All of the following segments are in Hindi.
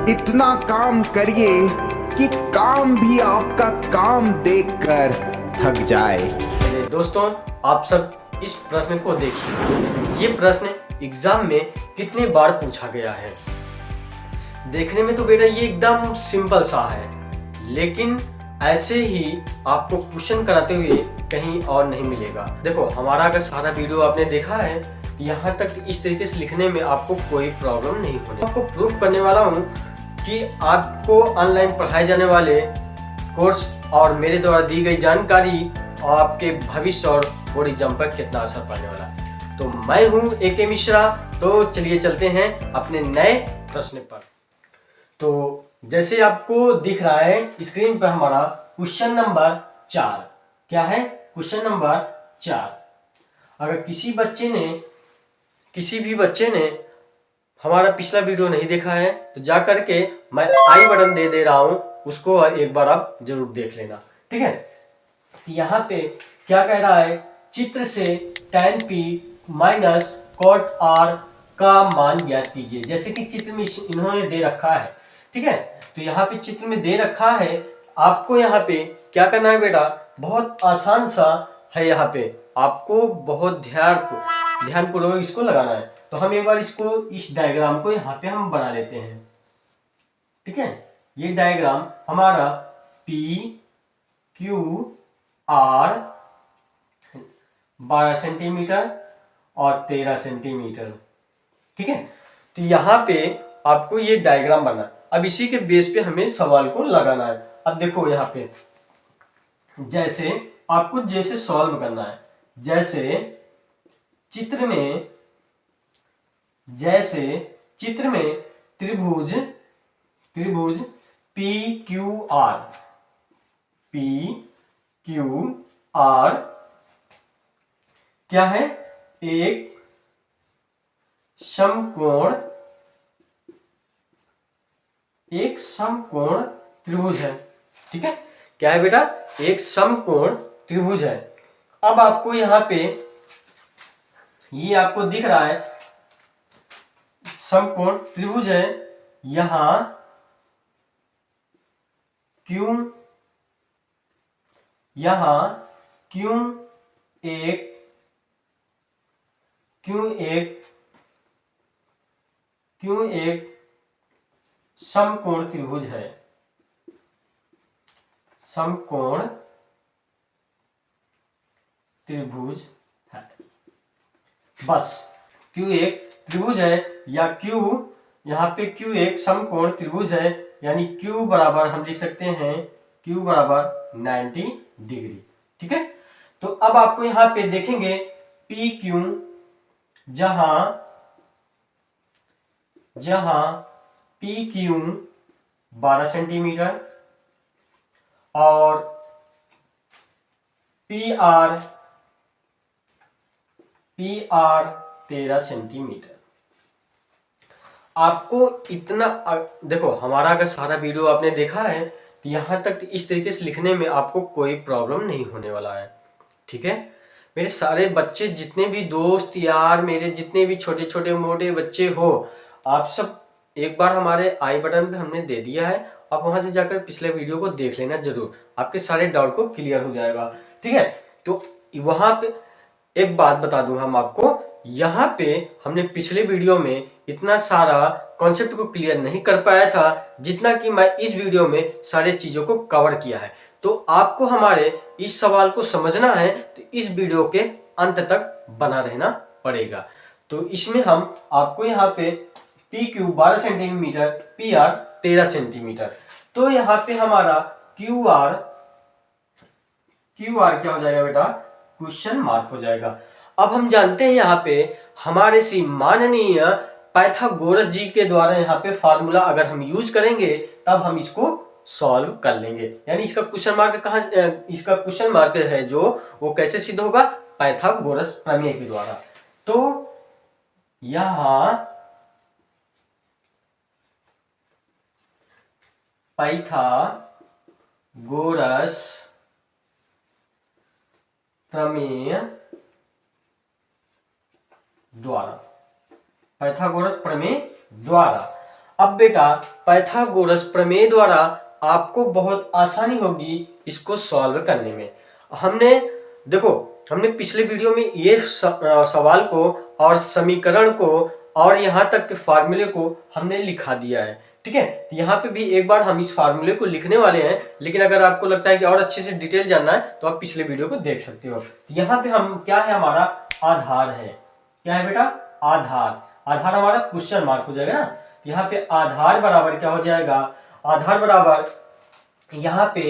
इतना काम करिए कि काम भी आपका काम देखकर थक जाए। दोस्तों, आप सब इस प्रश्न को देखिए। ये प्रश्न एग्जाम में कितने बार पूछा गया है। देखने में तो बेटा ये एकदम सिंपल सा है, लेकिन ऐसे ही आपको क्वेश्चन कराते हुए कहीं और नहीं मिलेगा। देखो, हमारा अगर सारा वीडियो आपने देखा है, यहाँ तक इस तरीके से लिखने में आपको कोई प्रॉब्लम नहीं होने। आपको प्रूफ करने वाला हूँ कि आपको ऑनलाइन पढ़ाए जाने वाले कोर्स और मेरे द्वारा दी गई जानकारी आपके भविष्य और बोर्ड एग्जाम पर कितना असर पड़ने वाला है। तो मैं हूँ AK मिश्रा। तो चलिए चलते हैं अपने नए प्रश्न पर। तो जैसे आपको दिख रहा है स्क्रीन पर हमारा क्वेश्चन नंबर 4 क्या है? Question number 4। अगर किसी भी बच्चे ने हमारा पिछला वीडियो नहीं देखा है तो जा करके मैं आई बटन दे रहा हूं, उसको एक बार आप जरूर देख लेना, ठीक है। तो यहाँ पे क्या कह रहा है? चित्र से tan p minus cot r का मान ज्ञात कीजिए। जैसे कि चित्र में इन्होंने दे रखा है, ठीक है। तो यहाँ पे चित्र में दे रखा है, आपको यहाँ पे क्या करना है बेटा? बहुत आसान सा है। यहाँ पे आपको बहुत ध्यानपूर्वक इसको लगाना है। तो हम एक बार इस डायग्राम को यहाँ पे हम बना लेते हैं, ठीक है। ये डायग्राम हमारा P Q R 12 सेंटीमीटर और 13 सेंटीमीटर, ठीक है। तो यहाँ पे आपको ये डायग्राम बनना। अब इसी के बेस पे हमें सवाल को लगाना है। अब देखो यहाँ पे जैसे सॉल्व करना है, जैसे चित्र में त्रिभुज P Q R क्या है? एक समकोण त्रिभुज है, ठीक है। क्या है बेटा? एक समकोण त्रिभुज है। अब आपको यहाँ पे ये आपको दिख रहा है समकोण त्रिभुज है। यहाँ क्यों एक समकोण त्रिभुज है। समकोण त्रिभुज है, बस। Q एक त्रिभुज है, या Q यहाँ पे Q एक समकोण त्रिभुज है, यानी Q बराबर हम लिख सकते हैं Q बराबर 90 डिग्री, ठीक है। तो अब आपको यहाँ पे देखेंगे PQ जहां PQ 12 सेंटीमीटर और PR 13 सेंटीमीटर। आपको इतना देखो, हमारा अगर सारा वीडियो आपने देखा है तो यहाँ तक इस तरीके से लिखने में आपको कोई प्रॉब्लम नहीं होने वाला है, ठीक है। मेरे सारे बच्चे, जितने भी दोस्त यार, मेरे जितने भी छोटे छोटे मोटे बच्चे हो, आप सब एक बार हमारे आई बटन पे हमने दे दिया है। आप वहां से जाकर पिछले वीडियो को देख लेना जरूर, आपके सारे डाउट को क्लियर हो जाएगा, ठीक है। तो वहां पे एक बात बता दूं हम आपको, यहाँ पे हमने पिछले वीडियो में इतना सारा कॉन्सेप्ट को क्लियर नहीं कर पाया था जितना कि मैं इस वीडियो में सारे चीजों को कवर किया है। तो आपको हमारे इस सवाल को समझना है तो इस वीडियो के अंत तक बना रहना पड़ेगा। तो इसमें हम आपको यहाँ पे PQ 12 सेंटीमीटर, PR 13 सेंटीमीटर, तो यहाँ पे हमारा QR क्या हो जाएगा बेटा? क्वेश्चन मार्क हो जाएगा। अब हम जानते हैं यहाँ पे हमारे श्री माननीय पाइथागोरस जी के द्वारा यहाँ पे फार्मूला अगर हम यूज करेंगे तब हम इसको सॉल्व कर लेंगे। यानी इसका क्वेश्चन मार्क है जो, वो कैसे सिद्ध होगा? पाइथागोरस प्रमेय के द्वारा। तो यहाँ पाइथागोरस प्रमेय द्वारा अब बेटा पाइथागोरस प्रमेय द्वारा आपको बहुत आसानी होगी इसको सॉल्व करने में। हमने पिछले वीडियो में ये सवाल को और समीकरण को और यहाँ तक के फार्मूले को हमने लिखा दिया है, ठीक है। तो यहाँ पे भी एक बार हम इस फार्मूले को लिखने वाले हैं, लेकिन अगर आपको लगता है कि और अच्छे से डिटेल जानना है तो आप पिछले वीडियो को देख सकते हो। तो यहाँ पे हम क्या है, हमारा आधार है, क्या है बेटा, आधार। आधार हमारा क्वेश्चन मार्क हो जाएगा ना। तो यहाँ पे आधार बराबर क्या हो जाएगा, आधार बराबर यहाँ पे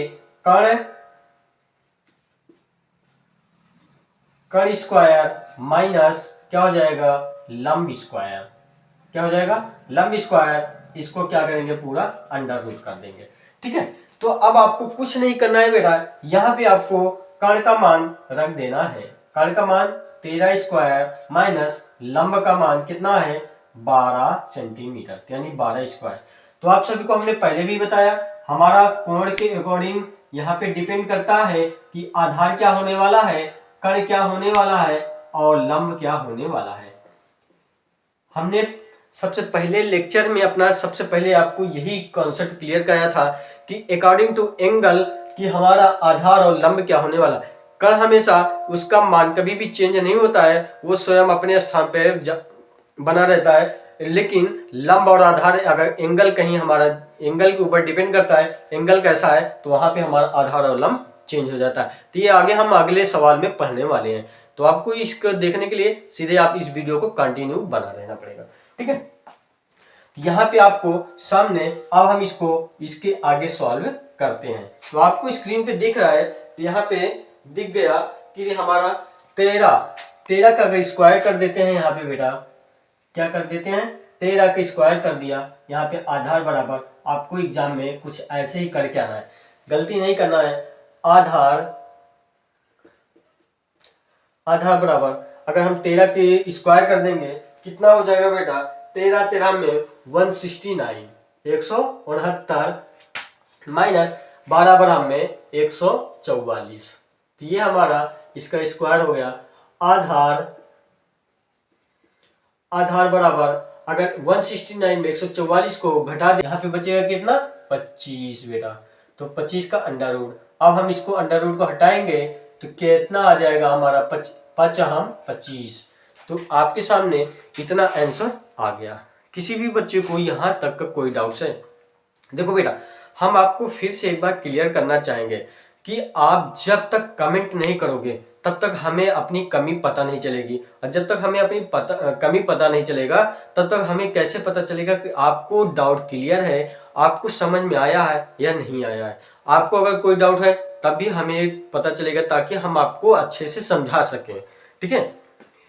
कर्ण स्क्वायर माइनस क्या हो जाएगा, लंब स्क्वायर। क्या हो जाएगा, लंब स्क्वायर। इसको क्या करेंगे, पूरा अंडर रूट कर देंगे, ठीक है। तो अब आपको कुछ नहीं करना है बेटा, यहाँ पे आपको कर्ण का मान रख देना है। कर्ण का मान 13 स्क्वायर माइनस लंब का मान कितना है, 12 सेंटीमीटर, यानी 12 स्क्वायर। तो आप सभी को हमने पहले भी बताया, हमारा कोण के अकॉर्डिंग यहाँ पे डिपेंड करता है कि आधार क्या होने वाला है, कर्ण क्या होने वाला है और लंब क्या होने वाला है। हमने सबसे पहले लेक्चर में अपना सबसे पहले आपको यही कॉन्सेप्ट क्लियर कराया था कि अकॉर्डिंग टू एंगल कि हमारा आधार और लंब क्या होने वाला है। कर्ण हमेशा उसका मान कभी भी चेंज नहीं होता है, वो स्वयं अपने स्थान पर बना रहता है। लेकिन लंब और आधार अगर एंगल कहीं हमारा एंगल के ऊपर डिपेंड करता है, एंगल कैसा है तो वहां पे हमारा आधार और लंब चेंज हो जाता है। तो ये आगे हम अगले सवाल में पढ़ने वाले हैं, तो आपको इसको देखने के लिए सीधे आप इस वीडियो को कंटिन्यू बना रहना पड़ेगा, ठीक है। यहाँ पे आपको सामने अब हम इसको इसके आगे सॉल्व करते हैं। तो आपको स्क्रीन पे दिख रहा है, तो यहाँ पे दिख गया कि हमारा 13 का अगर स्क्वायर कर देते हैं, यहाँ पे बेटा क्या कर देते हैं, 13 का स्क्वायर कर दिया। यहाँ पे आधार बराबर आपको एग्जाम में कुछ ऐसे ही करके आना है, गलती नहीं करना है। आधार बराबर अगर हम 13 के स्क्वायर कर देंगे कितना हो जाएगा बेटा, 13 में 169 169 माइनस 12 बराबर में 144। तो ये हमारा इसका स्क्वायर हो गया। आधार बराबर अगर 169 में 144 को घटा दे, यहाँ पे बचेगा कितना, 25 बेटा। तो 25 का अंडर रूट। अब हम इसको अंडर रूट को हटाएंगे तो कितना आ जाएगा हमारा, 25। तो आपके सामने इतना आंसर आ गया। किसी भी बच्चे को यहाँ तक का कोई डाउट्स है? देखो बेटा, हम आपको फिर से एक बार क्लियर करना चाहेंगे कि आप जब तक कमेंट नहीं करोगे तब तक हमें अपनी कमी पता नहीं चलेगी, और जब तक हमें अपनी कमी पता नहीं चलेगा तब तक हमें कैसे पता चलेगा कि आपको डाउट क्लियर है, आपको समझ में आया है या नहीं आया है। आपको अगर कोई डाउट है तब भी हमें पता चलेगा, ताकि हम आपको अच्छे से समझा सकें, ठीक है।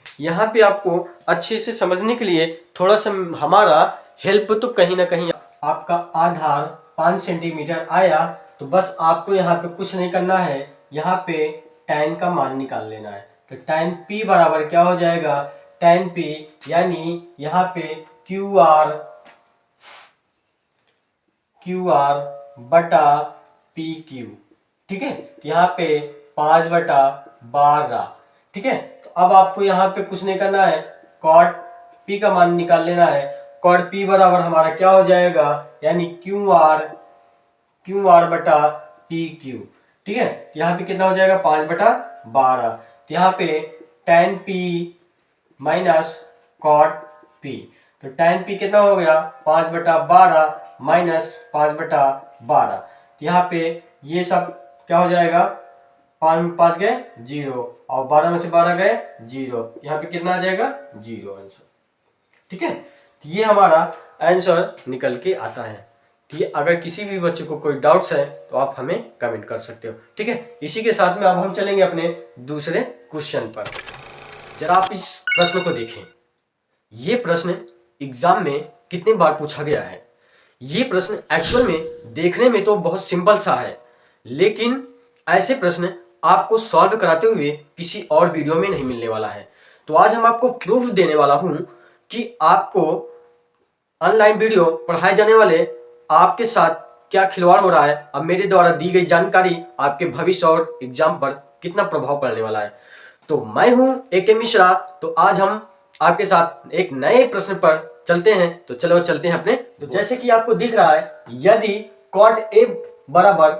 यहाँ पे आपको अच्छे से समझने के लिए थोड़ा सा हमारा हेल्प तो कहीं ना कहीं। आपका आधार 5 सेंटीमीटर आया, तो बस आपको यहाँ पे कुछ नहीं करना है, यहाँ पे tan का मान निकाल लेना है। तो tan p बराबर क्या हो जाएगा, tan p यानी यहाँ पे QR बटा PQ, ठीक है। यहाँ पे 5/12, ठीक है। तो अब आपको यहाँ पे कुछ नहीं करना है, cot p का मान निकाल लेना है। cot p बराबर हमारा क्या हो जाएगा, यानी QR बटा PQ, ठीक है। तो यहाँ पे कितना हो जाएगा, 5/12। तो यहाँ पे tan p minus cot p, तो tan p कितना हो गया, 5/12 माइनस 5/12। तो यहाँ पे ये सब क्या हो जाएगा, 5 गए 0 और 12 में से 12 गए 0, यहाँ पे कितना आ जाएगा, 0 आंसर, ठीक है। तो ये हमारा आंसर निकल के आता है। तो ये अगर किसी भी बच्चे को कोई डाउट्स है तो आप हमें कमेंट कर सकते हो, ठीक है। इसी के साथ में अब हम चलेंगे अपने दूसरे क्वेश्चन पर। जरा आप इस प्रश्न को देखें। ये प्रश्न एग्जाम में कितने बार पूछा गया है। ये प्रश्न एक्चुअल में देखने में तो बहुत सिंपल सा है, लेकिन ऐसे प्रश्न आपको सॉल्व कराते हुए किसी और वीडियो में नहीं मिलने वाला है। तो आज हम आपको प्रूफ देने वाला हूं कि आपको ऑनलाइन वीडियो पढ़ाए जाने वाले आपके साथ क्या खिलवाड़ हो रहा है, अब मेरे द्वारा दी गई जानकारी आपके भविष्य और एग्जाम पर कितना प्रभाव पड़ने वाला है। तो मैं हूं AK मिश्रा। तो आज हम आपके साथ एक नए प्रश्न पर चलते हैं, तो चलो चलते हैं अपने। तो जैसे कि आपको दिख रहा है, यदि cot A बराबर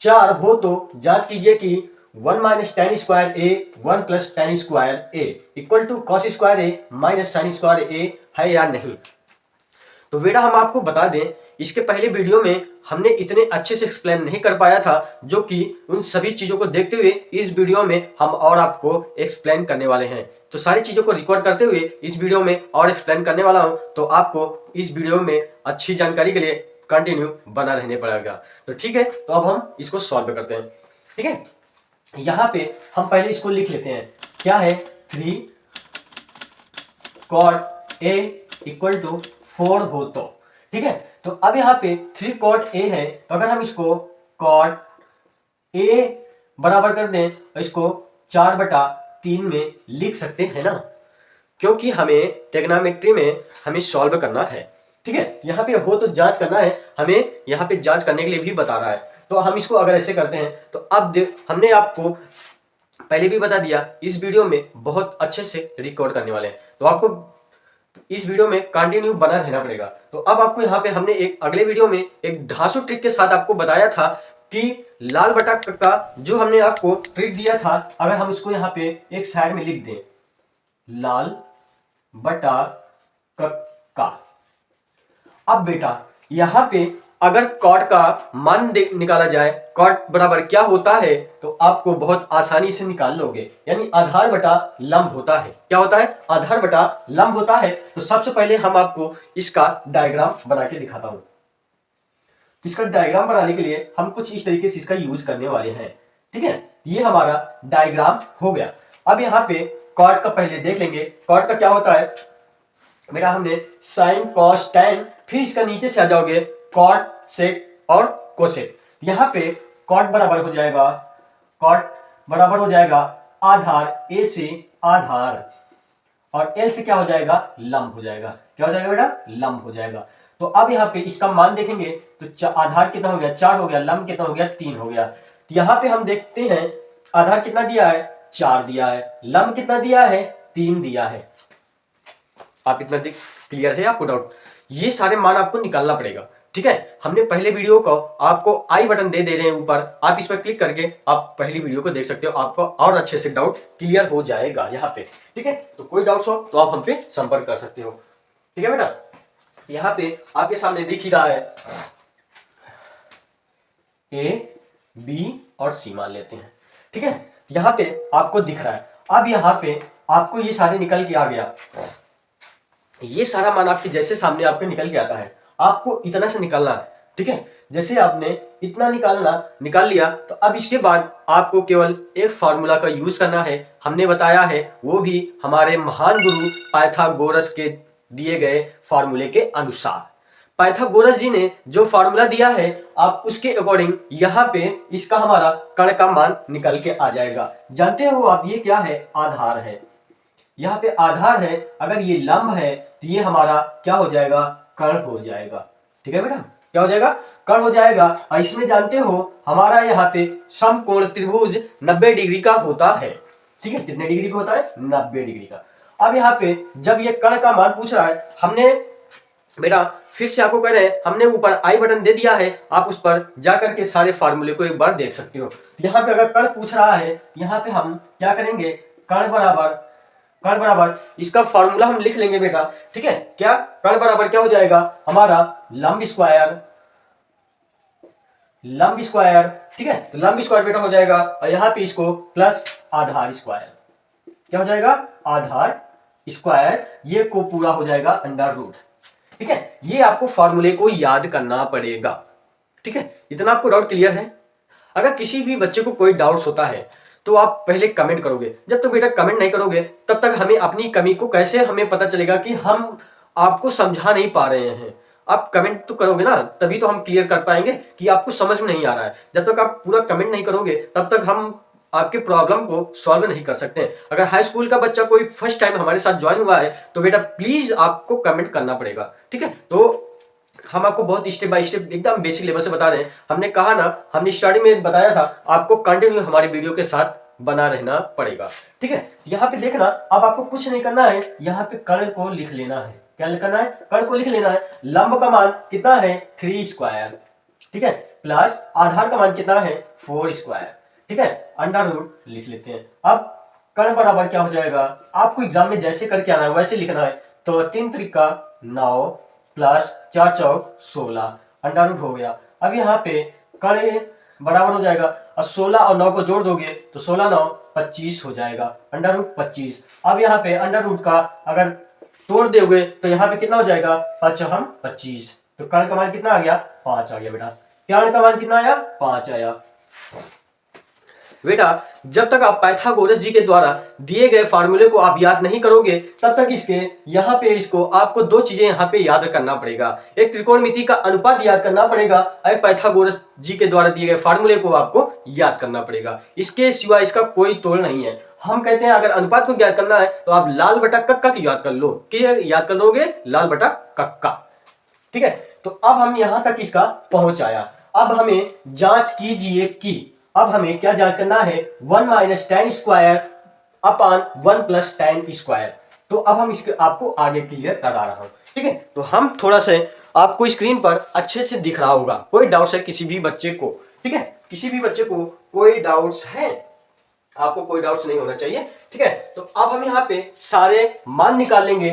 4 हो तो जांच कीजिए कि 1 minus tan square A 1 plus tan square A equal to cos square A minus sin square A है या नहीं। तो बेटा हम आपको बता दें, इसके पहले वीडियो में हमने इतने अच्छे से एक्सप्लेन नहीं कर पाया था, जो कि उन सभी चीज़ों को देखते हुए इस वीडियो में हम और आपको एक्सप्लेन करने वाले हैं। तो सारी चीज़ों को रिकॉर्ड करते हुए इस वीडियो में और एक्सप्लेन करने वाला हूं, तो आपको इस वीडियो में अच्छी जानकारी के लिए कंटिन्यू बना रहने पड़ेगा। तो ठीक है, तो अब हम इसको सॉल्व करते हैं। ठीक है, यहाँ पे हम पहले इसको लिख लेते हैं। क्या है, 3 cot A इक्वल टू 4 हो तो। ठीक है, तो अब यहाँ पे 3 cot A है, तो अगर हम इसको cot A बराबर कर दें तो इसको 4/3 में लिख सकते हैं ना, क्योंकि हमें ट्रिग्नोमेट्री में हमें सॉल्व करना है। ठीक है, यहाँ पे हो तो जांच करना है, हमें यहाँ पे जांच करने के लिए भी बता रहा है। तो हम इसको अगर ऐसे करते हैं, तो अब हमने आपको पहले भी बता दिया, इस वीडियो में बहुत अच्छे से रिकॉर्ड करने वाले हैं, तो आपको इस वीडियो में कंटिन्यू बना रहना पड़ेगा। तो अब आपको यहाँ पे हमने एक अगले वीडियो में एक धांसू ट्रिक के साथ आपको बताया था कि लाल बटा का जो हमने आपको ट्रिक दिया था, अगर हम इसको यहाँ पे एक साइड में लिख दें, लाल बटा का। अब बेटा यहाँ पे अगर cot का मान निकाला जाए, cot बराबर क्या होता है, तो आपको बहुत आसानी से निकाल लोगे, यानी आधार बटा लंब होता है। क्या होता है, आधार बटा लंब होता है। तो सबसे पहले हम आपको इसका डायग्राम बना के दिखाता हूं। तो इसका डायग्राम बनाने के लिए हम कुछ इस तरीके से इसका यूज करने वाले हैं। ठीक है, ये हमारा डायग्राम हो गया। अब यहाँ पे cot का पहले देख लेंगे, cot का क्या होता है बेटा, हमने साइन कॉस टैन, फिर इसका नीचे से आ जाओगे कॉट सेक और कोसेक। यहाँ पे कॉट बराबर हो जाएगा आधार, ए से आधार, और एल से क्या हो जाएगा, लंब हो जाएगा। क्या हो जाएगा बेटा, लंब हो जाएगा। तो अब यहाँ पे इसका मान देखेंगे तो आधार कितना हो गया, 4 हो गया, लंब कितना हो गया, 3 हो गया। तो यहाँ पे हम देखते हैं आधार कितना दिया है, 4 दिया है, लंब कितना दिया है, 3 दिया है। आप इतना क्लियर है आपको डाउट? ये सारे मान आपको निकालना पड़ेगा। ठीक है, हमने पहले वीडियो को आपको आई बटन दे रहे हैं ऊपर, आप इस पर क्लिक करके आप पहली वीडियो को देख सकते हो, आपको और अच्छे से डाउट क्लियर हो जाएगा यहाँ पे। ठीक है, तो कोई डाउट्स हो तो आप हम पे संपर्क कर सकते हो। ठीक है बेटा, यहाँ पे आपके सामने दिख ही रहा है, ए बी और सी मान लेते हैं। ठीक है, यहाँ पे आपको दिख रहा है। अब यहाँ पे आपको ये सारे निकल के आ गया, ये सारा मान आपके जैसे सामने आपके निकल के आता है, आपको इतना से निकालना है। ठीक है, जैसे आपने इतना निकाल लिया, तो अब इसके बाद आपको केवल एक फार्मूला का यूज करना है। हमने बताया है, वो भी हमारे महान गुरु पाइथागोरस के दिए गए फार्मूले के अनुसार। पाइथागोरस जी ने जो फार्मूला दिया है, आप उसके अकॉर्डिंग यहाँ पे इसका हमारा कण का मान निकल के आ जाएगा। जानते हो आप, ये क्या है, आधार है। यहाँ पे आधार है, अगर ये लंब है तो ये हमारा क्या हो जाएगा, कर्ण हो जाएगा। ठीक है बेटा, क्या हो जाएगा, कर्ण हो जाएगा। और इसमें जानते हो हमारा यहाँ पे समकोण त्रिभुज 90 डिग्री का होता है। ठीक है, कितने डिग्री का होता है, 90 डिग्री का। अब यहाँ पे जब ये कर्ण का मान पूछ रहा है, हमने बेटा फिर से आपको कह रहे हैं, हमने ऊपर आई बटन दे दिया है, आप उस पर जाकर के सारे फार्मूले को एक बार देख सकते हो। यहाँ पे अगर कर्ण पूछ रहा है, यहाँ पे हम क्या करेंगे, कर्ण बराबर इसका फार्मूला हम लिख लेंगे बेटा। ठीक है, क्या, कर्ण बराबर क्या हो जाएगा हमारा, लंब स्क्वायर। ठीक है, तो लंब स्क्वायर बेटा हो जाएगा, और यहाँ पे इसको प्लस आधार स्क्वायर, क्या हो जाएगा, आधार स्क्वायर, ये को पूरा हो जाएगा अंडर रूट। ठीक है, ये आपको फार्मूले को याद करना पड़ेगा। ठीक है, इतना आपको डाउट क्लियर है? अगर किसी भी बच्चे को कोई डाउट्स होता है तो आप पहले कमेंट करोगे। जब तक बेटा कमेंट नहीं करोगे, तब तक हमें अपनी कमी को कैसे हमें पता चलेगा कि हम आपको समझा नहीं पा रहे हैं। आप कमेंट तो करोगे ना, तभी तो हम क्लियर कर पाएंगे कि आपको समझ में नहीं आ रहा है। जब तक आप पूरा कमेंट नहीं करोगे, तब तक हम आपके प्रॉब्लम को सॉल्व नहीं कर सकते हैं। अगर हाई स्कूल का बच्चा कोई फर्स्ट टाइम हमारे साथ ज्वाइन हुआ है, तो बेटा प्लीज आपको कमेंट करना पड़ेगा। ठीक है, तो हम आपको बहुत स्टेप बाय स्टेप एकदम बेसिक लेवल से बता रहे हैं। हमने कहा ना, हमने स्टार्टिंग में बताया था, आपको कंटिन्यू हमारी वीडियो के साथ बना रहना पड़ेगा। ठीक है, यहाँ पे देखना, अब आपको कुछ नहीं करना है, यहाँ पे कर्ण को लिख लेना है। क्या करना है, कर्ण को लिख लेना है। लंब का मान कितना है 3 स्क्वायर, ठीक है, प्लस आधार का मान कितना है 4 स्क्वायर, ठीक है, अंडर रूट लिख लेते हैं। अब कर्ण बराबर क्या हो जाएगा, आपको एग्जाम में जैसे करके आना है वैसे लिखना है। तो 3 त्रिका 9 प्लस 4 चौक 16 अंडर रूट हो गया। अब यहाँ पे कर्ण बराबर हो जाएगा और 16 और 9 को जोड़ दोगे तो 16 9 25 हो जाएगा, अंडर रूट 25। अब यहाँ पे अंडर रूट का अगर तोड़ दोगे तो यहाँ पे कितना हो जाएगा 5 हम 25, तो कर्ण का मान कितना आ गया 5 आ गया बेटा। कर्ण का मान कितना आया 5 आया। बेटा जब तक आप पाइथागोरस जी के द्वारा दिए गए फार्मूले को आप याद नहीं करोगे तब तक इसके यहाँ पे इसको आपको दो चीजें यहाँ पे याद करना पड़ेगा, एक त्रिकोणमिति का अनुपात याद करना पड़ेगा और एक पाइथागोरस जी के द्वारा दिए गए फार्मूले को आपको याद करना पड़ेगा। इसके सिवा इसका कोई तोड़ नहीं है। हम कहते हैं अगर अनुपात को याद करना है तो आप लाल बटा कक्का की याद कर लो, कि याद कर लोगे लाल बटा कक्का, ठीक है। तो अब हम यहां तक इसका पहुंच आया। अब हमें जांच कीजिए कि अब हमें क्या जांच करना है 1 minus ten square upon 1 plus ten square. तो अब हम इसके आपको आगे क्लियर करा रहा हूं, ठीक है। तो हम थोड़ा सा आपको स्क्रीन पर अच्छे से दिख रहा होगा, कोई डाउट्स है किसी भी बच्चे को, ठीक है, किसी भी बच्चे को कोई डाउट्स है, आपको कोई डाउट्स नहीं होना चाहिए, ठीक है। तो अब हम यहाँ पे सारे मान निकालेंगे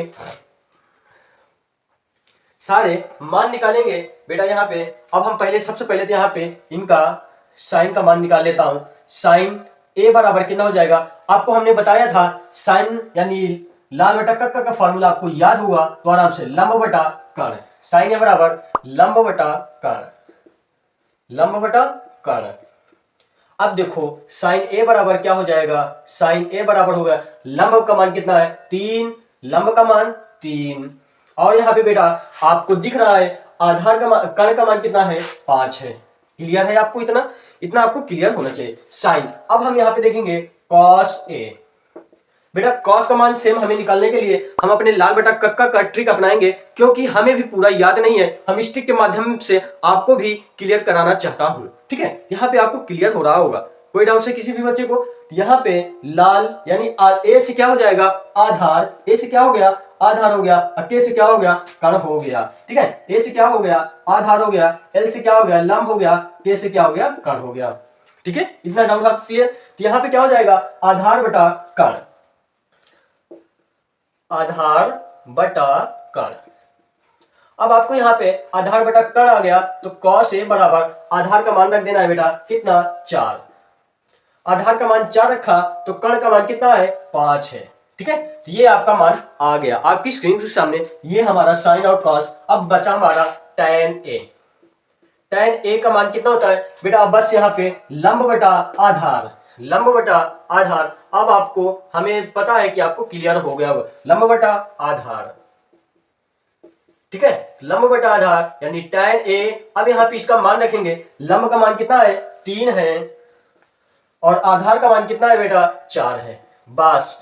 बेटा। यहाँ पे अब हम सबसे पहले तो यहाँ पे इनका साइन का मान निकाल लेता हूं। साइन ए बराबर कितना हो जाएगा, आपको हमने बताया था साइन यानी लाल बटा कक्का का फॉर्मूला आपको याद हुआ तो आराम से लंब बटा कर्ण, साइन ए बराबर लंब बटा कर्ण। अब देखो साइन ए बराबर क्या हो जाएगा, साइन ए बराबर होगा लंब का मान कितना है 3, लंब का मान 3, और यहाँ पे बेटा आपको दिख रहा है आधार का मान कर्ण का मान कितना है 5 है। क्लियर है आपको, इतना आपको क्लियर होना चाहिए। साइन अब हम यहाँ पे देखेंगे कॉस ए, बेटा कॉस का मान सेम हमें निकालने के लिए हम अपने लाल बटा कक्का का ट्रिक अपनाएंगे, क्योंकि हमें भी पूरा याद नहीं है, हम इस ट्रिक के माध्यम से आपको भी क्लियर कराना चाहता हूं, ठीक है। यहाँ पे आपको क्लियर हो रहा होगा, कोई डाउट है किसी भी बच्चे को। यहाँ पे लाल यानी ए से क्या हो जाएगा आधार, ए से क्या हो गया आधार हो गया, के से क्या हो गया कर्ण हो गया, ठीक है। ए से क्या हो गया आधार हो गया, एल से क्या हो गया लंब हो गया, के से क्या हो गया कर्ण हो गया, ठीक है। इतना डाउट आपको क्लियर। तो यहाँ पे क्या हो जाएगा आधार बटा कर्ण, आधार बटा कर्ण। अब आपको यहाँ पे आधार बटा कर्ण आ गया तो कॉस ए बराबर आधार का मान रख देना है बेटा कितना 4, आधार का मान 4 रखा तो कर्ण का मान कितना है 5 है, ठीक है। तो ये आपका मान आ गया आपकी स्क्रीन के सामने, ये हमारा साइन और कॉस। अब बचा हमारा tan ए, tan ए का मान कितना होता है बेटा, अब बस यहाँ पे लंब बटा आधार, लंब बटा आधार। अब आपको हमें पता है कि आपको क्लियर हो गया लंब बटा आधार, ठीक है, लंब बटा आधार यानी tan ए। अब यहाँ पे इसका मान रखेंगे, लंब का मान कितना है 3 है और आधार का मान कितना है बेटा 4 है, बस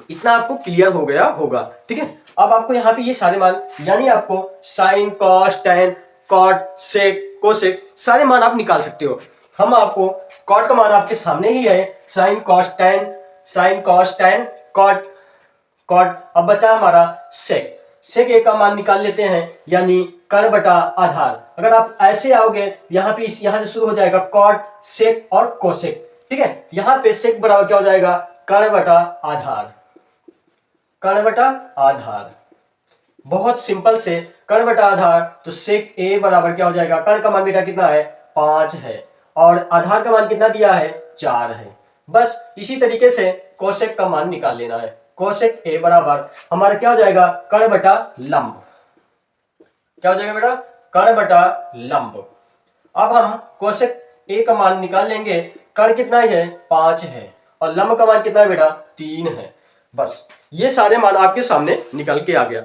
इतना आपको क्लियर हो गया होगा, ठीक है। अब आपको यहाँ पे ये सारे मान यानी आपको sine cos tan cot sec cosec सारे मान आप निकाल सकते हो। हम आपको कॉट का मान आपके सामने ही है, साइन कॉस टैन कॉट। अब बचा हमारा सेक, सेक ए का मान निकाल लेते हैं यानी कर्ण बटा आधार। अगर आप ऐसे आओगे यहाँ पे यहाँ से शुरू हो जाएगा कॉट सेक और कोसेक, ठीक है। यहाँ पे सेक बराबर क्या हो जाएगा कर्ण बटा आधार, कर्ण बटा आधार। बहुत सिंपल से कर्ण बटा आधार, तो सेक ए बराबर क्या हो जाएगा, कर्ण का मान बेटा कितना है 5 है और आधार का मान कितना दिया है 4 है। बस इसी तरीके से कोसेक का मान निकाल लेना है, कोसेक ए बराबर हमारा क्या हो जाएगा कर्ण बटा लंब, क्या हो जाएगा बेटा कर्ण बटा लंब। अब हम कोसेक ए का मान निकाल लेंगे, कर्ण कितना है 5 है और लंब का मान कितना है बेटा 3 है। बस ये सारे मान आपके सामने निकल के आ गया।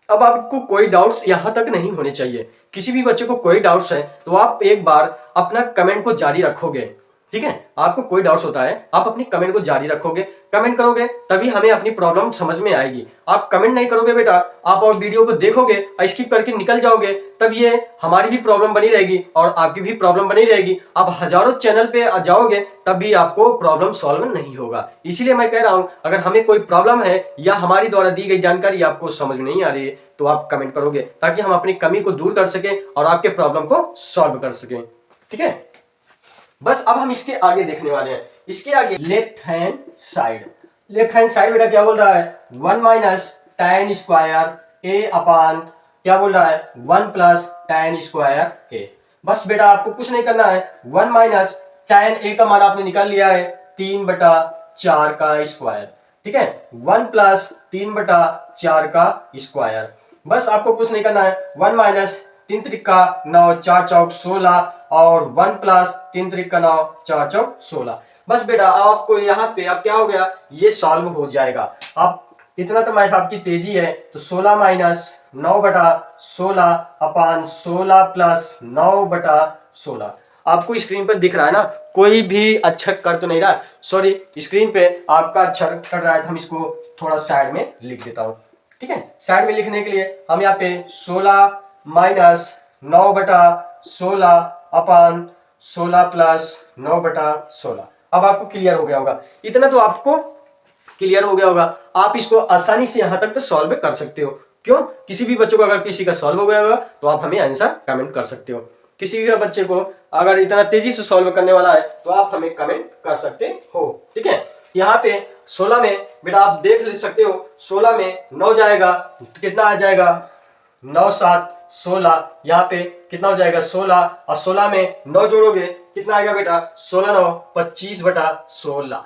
अब आपको कोई डाउट्स यहां तक नहीं होने चाहिए। किसी भी बच्चे को कोई डाउट्स है तो आप एक बार अपना कमेंट को जारी रखोगे ठीक है, आपको कोई डाउट्स होता है आप अपनी कमेंट को जारी रखोगे, कमेंट करोगे तभी हमें अपनी प्रॉब्लम समझ में आएगी। आप कमेंट नहीं करोगे बेटा, आप और वीडियो को देखोगे स्किप करके निकल जाओगे, तब ये हमारी भी प्रॉब्लम बनी रहेगी और आपकी भी प्रॉब्लम बनी रहेगी। आप हजारों चैनल पे जाओगे तब भी आपको प्रॉब्लम सॉल्व नहीं होगा। इसीलिए मैं कह रहा हूं, अगर हमें कोई प्रॉब्लम है या हमारी द्वारा दी गई जानकारी आपको समझ में नहीं आ रही है तो आप कमेंट करोगे, ताकि हम अपनी कमी को दूर कर सकें और आपके प्रॉब्लम को सॉल्व कर सकें। ठीक है, बस अब हम इसके आगे देखने वाले हैं। इसके आगे लेफ्ट हैंड साइड बेटा क्या बोल रहा है, 1 माइनस tan स्क्वायर ए अपान क्या बोल रहा है 1 प्लस tan स्क्वायर ए। बस बेटा आपको कुछ नहीं करना है, 1 माइनस tan ए का मान आपने निकाल लिया है 3/4 का स्क्वायर। ठीक है, 1 प्लस 3/4 का स्क्वायर। बस आपको कुछ नहीं करना है, 1 माइनस 3 त्रिका 9 4 चौक 16 और 1 प्लस 3 त्रिका 9 4 चौक 16। बस बेटा आपको यहाँ पे अब क्या हो गया, ये सॉल्व हो जाएगा। आप इतना तो मैथ आपकी तेजी है, तो 16 माइनस 9/16 अपान 16 प्लस 9/16। आपको स्क्रीन पर दिख रहा है ना, कोई भी अक्षर कर तो नहीं रहा, सॉरी स्क्रीन पे आपका अक्षर कर रहा है, तो हम इसको थोड़ा साइड में लिख देता हूँ। ठीक है, साइड में लिखने के लिए हम यहाँ पे 16 माइनस 9/16 अपान 16 प्लस 9/16। अब आपको क्लियर हो गया होगा, इतना तो आपको क्लियर हो गया होगा। आप इसको आसानी से यहां तक तो सॉल्व कर सकते हो। क्यों, किसी भी बच्चों को अगर किसी का सॉल्व हो गया होगा तो आप हमें आंसर कमेंट कर सकते हो। किसी भी बच्चे को अगर इतना तेजी से सॉल्व करने वाला है तो आप हमें कमेंट कर सकते हो। ठीक है, यहाँ पे 16 में बेटा आप देख सकते हो, 16 में 9 जाएगा तो कितना आ जाएगा, 9 7 16। यहाँ पे कितना हो जाएगा 16, और 16 में 9 जोड़ोगे कितना आएगा बेटा, 16 9 25/16।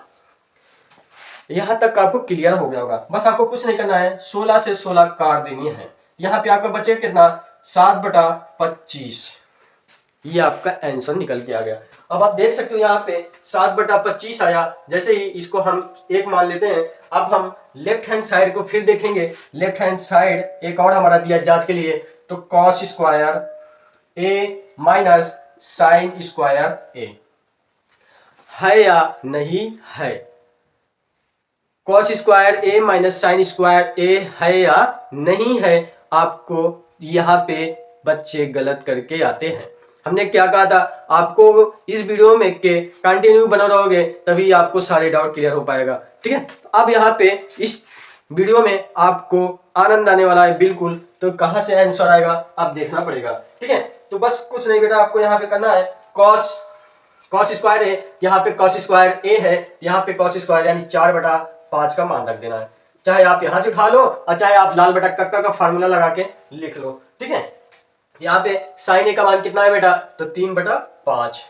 यहां तक आपको क्लियर हो गया होगा। बस आपको कुछ नहीं करना है, 16 से 16 काट देनी है। यहाँ पे आपका बचेगा कितना, 7/25। ये आपका आंसर निकल के आ गया। अब आप देख सकते हो यहाँ पे 7/25 आया। जैसे ही इसको हम 1 मान लेते हैं, अब हम लेफ्ट हैंड साइड को फिर देखेंगे। लेफ्ट हैंड साइड एक और हमारा दिया जांच के लिए, तो कॉस स्क्वायर ए माइनस साइन स्क्वायर ए है या नहीं है। कॉस स्क्वायर ए माइनस साइन स्क्वायर ए है या नहीं है, आपको यहाँ पे बच्चे गलत करके आते हैं। हमने क्या कहा था, आपको इस वीडियो में के कंटिन्यू बना रहोगे तभी आपको सारे डाउट क्लियर हो पाएगा। ठीक है, अब यहाँ पे इस वीडियो में आपको आनंद आने वाला है बिल्कुल। तो कहाँ से आंसर आएगा आप देखना पड़ेगा। ठीक है, तो बस कुछ नहीं बेटा, आपको यहाँ पे करना है कॉस स्क्वायर है, यहाँ पे कॉस स्क्वायर ए है, यहाँ पे कॉस स्क्वायर यानी 4/5 का मान रख देना है। चाहे आप यहाँ से उठा लो और चाहे आप लाल बटा कक्का का फार्मूला लगा के लिख लो। ठीक है, यहाँ पे साइन ए का मान कितना है बेटा, तो 3/5।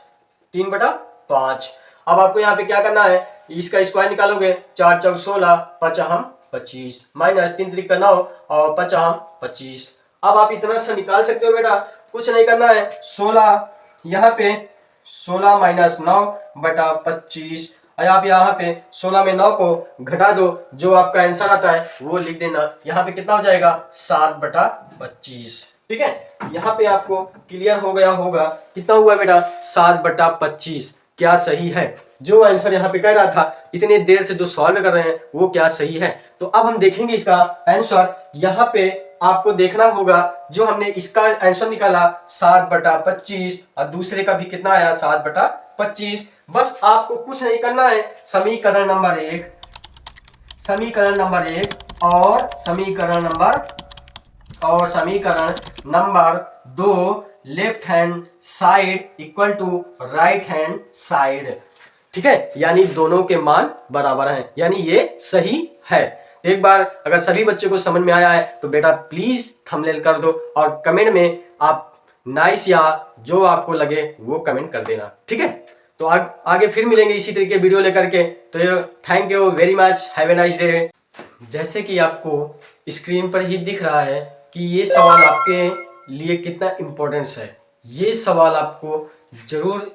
3/5। अब आपको यहाँ पे क्या करना है, इसका स्क्वायर निकालोगे, 4 चौक 16 5 25 माइनस 3 त्रिका 9 और 5 25। अब आप इतना सा निकाल सकते हो बेटा, कुछ नहीं करना है। 16 यहाँ पे 16 माइनस 9/25, और आप यहाँ पे 16 में 9 को घटा दो, जो आपका आंसर आता है वो लिख देना। यहाँ पे कितना हो जाएगा, 7/25। ठीक है, यहाँ पे आपको क्लियर हो गया होगा, कितना हुआ बेटा, 7/25। क्या सही है? जो आंसर यहाँ पे कह रहा था इतने देर से जो सॉल्व कर रहे हैं वो क्या सही है? तो अब हम देखेंगे इसका आंसर। यहाँ पे आपको देखना होगा, जो हमने इसका आंसर निकाला 7/25 और दूसरे का भी कितना आया 7/25। बस आपको कुछ नहीं करना है, समीकरण नंबर 1 और समीकरण number 2 left hand side equal to right hand side. ठीक है, यानी दोनों के मान बराबर हैं, यानी ये सही है। तो एक बार अगर सभी बच्चों को समझ में आया है तो बेटा प्लीज थंबनेल कर दो और कमेंट में आप नाइस या जो आपको लगे वो कमेंट कर देना। ठीक है, तो आगे फिर मिलेंगे इसी तरीके वीडियो लेकर के। तो thank you very much, have a nice day. जैसे कि आपको स्क्रीन पर ही दिख रहा है कि ये सवाल आपके लिए कितना इम्पोर्टेंस है। ये सवाल आपको जरूर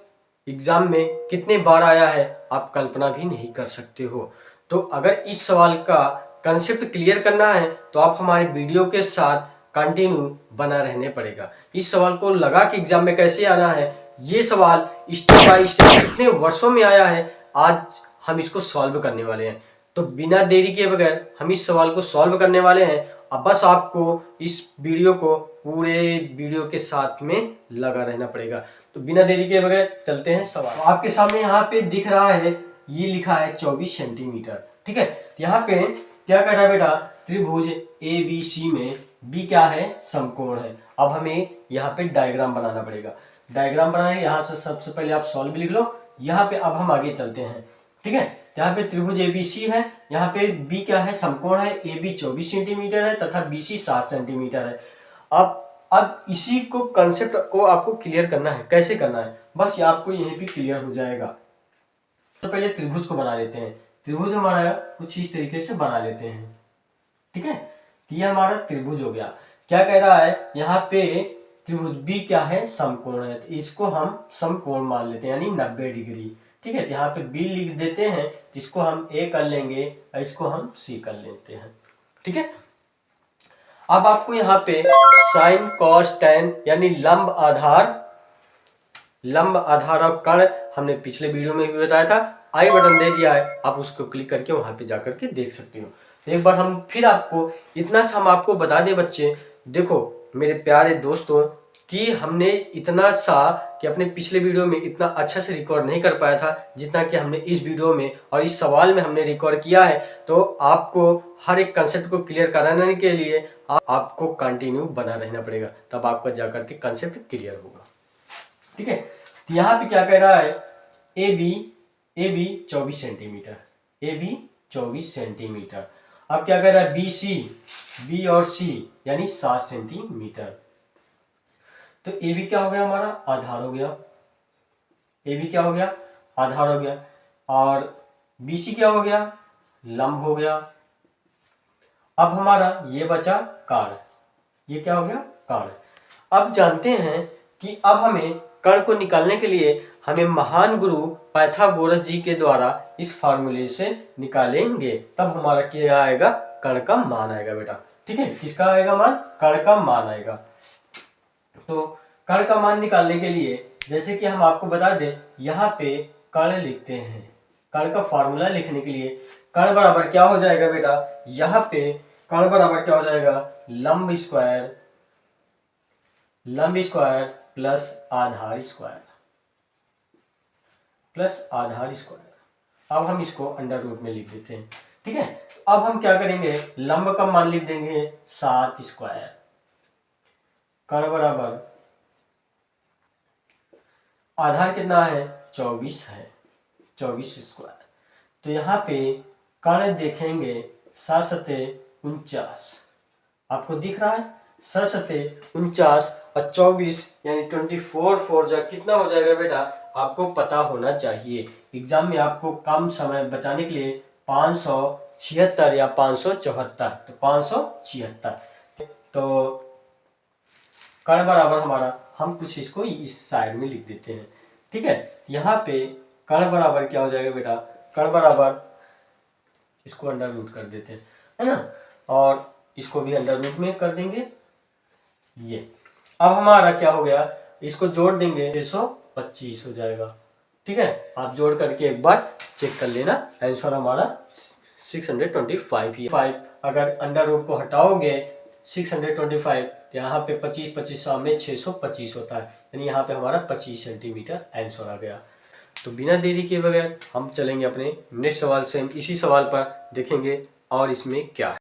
एग्जाम में कितने बार आया है आप कल्पना भी नहीं कर सकते हो। तो अगर इस सवाल का कंसेप्ट क्लियर करना है तो आप हमारे वीडियो के साथ कंटिन्यू बना रहने पड़ेगा। इस सवाल को लगा कि एग्जाम में कैसे आना है ये सवाल स्टेप बाय स्टेप कितने वर्षों में आया है, आज हम इसको सॉल्व करने वाले हैं। तो बिना देरी के बगैर हम इस सवाल को सॉल्व करने वाले हैं। अब बस आपको इस वीडियो को पूरे वीडियो के साथ में लगा रहना पड़ेगा। तो बिना देरी के बगैर चलते हैं सवाल। तो आपके सामने यहाँ पे दिख रहा है, ये लिखा है 24 सेंटीमीटर, ठीक है। तो यहाँ पे क्या कर रहा है बेटा, त्रिभुज ABC में B क्या है, समकोण है। अब हमें यहाँ पे डायग्राम बनाना पड़ेगा। डायग्राम बनाए, यहाँ से सबसे पहले आप सॉल्व लिख लो। यहाँ पे अब हम आगे चलते हैं, ठीक है। यहाँ पे त्रिभुज ABC है, यहाँ पे B क्या है, समकोण है। AB 24 सेंटीमीटर है तथा BC 7 सेंटीमीटर है। अब इसी को कंसेप्ट को आपको क्लियर करना है। कैसे करना है, बस ये आपको यहीं पे क्लियर हो जाएगा। तो पहले त्रिभुज को बना लेते हैं। त्रिभुज हमारा कुछ इस तरीके से बना लेते हैं, ठीक है। ये हमारा त्रिभुज हो गया। क्या कह रहा है, यहाँ पे त्रिभुज B क्या है, समकोण है। तो इसको हम समकोण मान लेते हैं, यानी 90 डिग्री, ठीक है। तो यहाँ पे B लिख देते हैं, इसको हम A कर लेंगे और इसको हम C कर लेते हैं, ठीक है। अब आपको यहाँ पे साइन कॉस टेन यानी लंब आधार और कर्ण हमने पिछले वीडियो में भी बताया था, आई बटन दे दिया है, आप उसको क्लिक करके वहां पे जाकर के देख सकते हो। तो एक बार हम फिर आपको इतना सा हम आपको बता दें बच्चे, देखो मेरे प्यारे दोस्तों, कि हमने इतना सा कि अपने पिछले वीडियो में इतना अच्छा से रिकॉर्ड नहीं कर पाया था जितना कि हमने इस वीडियो में और इस सवाल में हमने रिकॉर्ड किया है। तो आपको हर एक कंसेप्ट को क्लियर कराने के लिए आपको कंटिन्यू बना रहना पड़ेगा, तब आपका जाकर के कंसेप्ट क्लियर होगा, ठीक है। तो यहाँ पे क्या कह रहा है, AB 24 सेंटीमीटर, AB 24 सेंटीमीटर। अब क्या कह रहा है, B और C यानी 7 सेंटीमीटर। तो AB क्या हो गया, हमारा आधार हो गया। AB क्या हो गया, आधार हो गया। और BC क्या हो गया, लंब हो गया। अब हमारा ये बचा कर्ण, ये क्या हो गया, कर्ण। अब जानते हैं कि अब हमें कर्ण को निकालने के लिए हमें महान गुरु पाइथागोरस जी के द्वारा इस फार्मूले से निकालेंगे, तब हमारा क्या आएगा, कर्ण का मान आएगा बेटा, ठीक है। किसका आएगा मान, कर्ण का मान आएगा। तो कर्ण का मान निकालने के लिए जैसे कि हम आपको बता दें, यहाँ पे कर्ण लिखते हैं। कर्ण का फॉर्मूला लिखने के लिए कर्ण बराबर क्या हो जाएगा बेटा, यहाँ पे कर्ण बराबर क्या हो जाएगा, लंब स्क्वायर प्लस आधार स्क्वायर। अब हम इसको अंडर रूट में लिख देते हैं, ठीक है। अब हम क्या करेंगे, लंब का मान लिख देंगे 7 स्क्वायर, कर्ण बराबर आधार कितना है, 24 है, 24 स्क्वायर। तो यहाँ पे कर्ण देखेंगे 7 सते 49, आपको दिख रहा है 7 सते 49 और 24 यानी 24 4 जा कितना हो जाएगा बेटा, आपको पता होना चाहिए। एग्जाम में आपको कम समय बचाने के लिए 576 या 574, तो 576। तो कर्ण बराबर हमारा, हम कुछ इसको इस साइड में लिख देते हैं, ठीक है। यहाँ पे कर्ण बराबर क्या हो जाएगा बेटा, कर्ण बराबर इसको अंडर रूट कर देते हैं, है ना, और इसको भी अंडर रूट में कर देंगे ये। अब हमारा क्या हो गया, इसको जोड़ देंगे 625 हो जाएगा, ठीक है। आप जोड़ करके एक बार चेक कर लेना, आंसर हमारा 625 ही। 5 अगर अंडर रूट को हटाओगे 625, तो यहाँ पे 25 में 625 होता है, यानी यहाँ पे हमारा 25 सेंटीमीटर आंसर आ गया। तो बिना देरी के बगैर हम चलेंगे अपने नेक्स्ट सवाल से, हम इसी सवाल पर देखेंगे और इसमें क्या है।